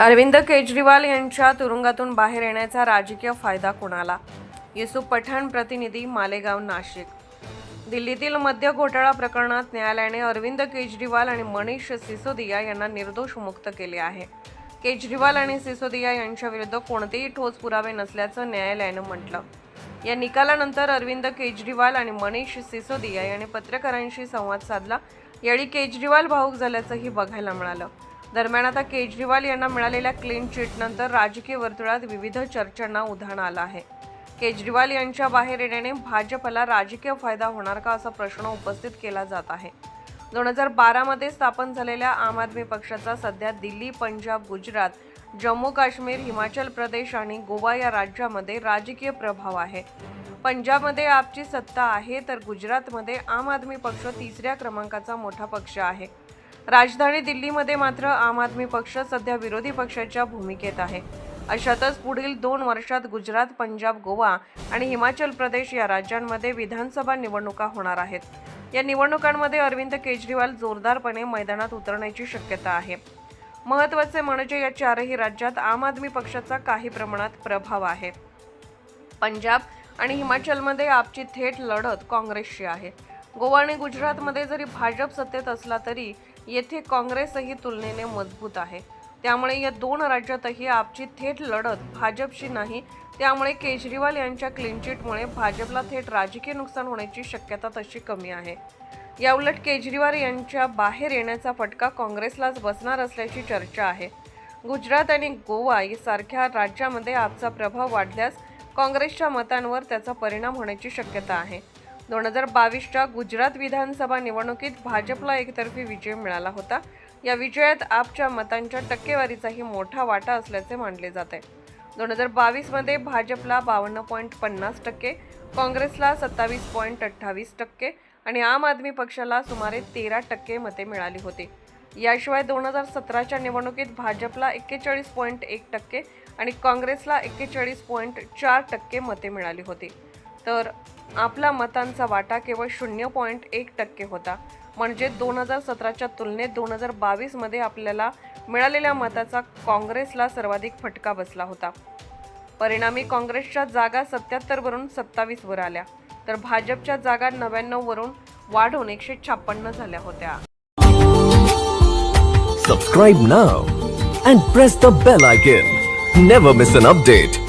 अरविंद केजरीवाल यांच्या तुरुंगातून बाहेर येण्याचा राजकीय फायदा कोणाला? युसुफ पठाण, प्रतिनिधी, मालेगाव, नाशिक. दिल्लीतील मद्य घोटाळा प्रकरणात न्यायालयाने अरविंद केजरीवाल आणि मनीष सिसोदिया यांना निर्दोष मुक्त केले आहे. केजरीवाल आणि सिसोदिया यांच्या विरुद्ध कोणतेही ठोस पुरावे नसल्याचं न्यायालयानं म्हटलं. या निकालानंतर अरविंद केजरीवाल आणि मनीष सिसोदिया यांनी पत्रकारांशी संवाद साधला. यावेळी केजरीवाल भावूक झाल्याचंही बघायला मिळालं. दरम्यान आता केजरीवाल यांना मिळालेल्या क्लीन चिटनंतर राजकीय वर्तुळात विविध चर्चांना उधाण आलं आहे. केजरीवाल यांच्या बाहेर येण्याने भाजपला राजकीय फायदा होणार का असा प्रश्न उपस्थित केला जात आहे. 2012 मध्ये स्थापन झालेल्या आम आदमी पक्षाचा सध्या दिल्ली, पंजाब, गुजरात, जम्मू काश्मीर, हिमाचल प्रदेश आणि गोवा या राज्यांमध्ये राजकीय प्रभाव आहे. पंजाबमध्ये आपची सत्ता आहे तर गुजरातमध्ये आम आदमी पक्ष तिसऱ्या क्रमांकाचा मोठा पक्ष आहे. राजधानी दिल्लीमध्ये मात्र आम आदमी पक्ष सध्या विरोधी पक्षाच्या भूमिकेत आहे. अशातच पुढील 2 वर्षात गुजरात, पंजाब, गोवा आणि हिमाचल प्रदेश या राज्यांमध्ये विधानसभा निवडणुका होणार आहेत. या निवडणुकांमध्ये अरविंद केजरीवाल जोरदारपणे मैदानात उतरण्याची शक्यता आहे. महत्त्वाचे म्हणजे या चारही राज्यात आम आदमी पक्षाचा काही प्रमाणात प्रभाव आहे. पंजाब आणि हिमाचलमध्ये आपची थेट लढत काँग्रेसशी आहे. गोवा आणि गुजरातमध्ये जरी भाजप सत्तेत असला तरी येथे काँग्रेसही तुलनेने मजबूत आहे. त्यामुळे या 2 राज्यातही आपची थेट लढत भाजपशी नाही. त्यामुळे केजरीवाल यांच्या क्लीनचिटमुळे भाजपला थेट राजकीय नुकसान होण्याची शक्यता तशी कमी आहे. याउलट केजरीवाल यांच्या बाहेर येण्याचा फटका काँग्रेसलाच बसणार असल्याची चर्चा आहे. गुजरात आणि गोवा यासारख्या राज्यामध्ये आपचा प्रभाव वाढल्यास काँग्रेसच्या मतांवर त्याचा परिणाम होण्याची शक्यता आहे. 2022च्या गुजरात विधानसभा निवडणुकीत भाजपला एकतर्फी विजय मिळाला होता. या विजयात आपच्या मतांच्या टक्केवारीचाही मोठा वाटा असल्याचे मानले जाते. 2022 भाजपला 52.50%, काँग्रेसला 27.28% आणि आम आदमी पक्षाला सुमारे 13% मते मिळाली होती. याशिवाय 2017च्या निवडणुकीत भाजपला 41.1% आणि काँग्रेसला 41.4% मते मिळाली होती. तर आपला मतांचा वाटा केवळ 0.1% होता. म्हणजे 2017च्या तुलनेत 2022 मध्ये आपल्याला मिळालेल्या मताचा काँग्रेसला सर्वाधिक फटका बसला होता. परिणामी काँग्रेसच्या जागा 77 वरून 27 वर आल्या तर भाजपच्या जागा 99 वरून वाढून 156 झाल्या होत्या. Subscribe now and press the bell icon. Never miss an update.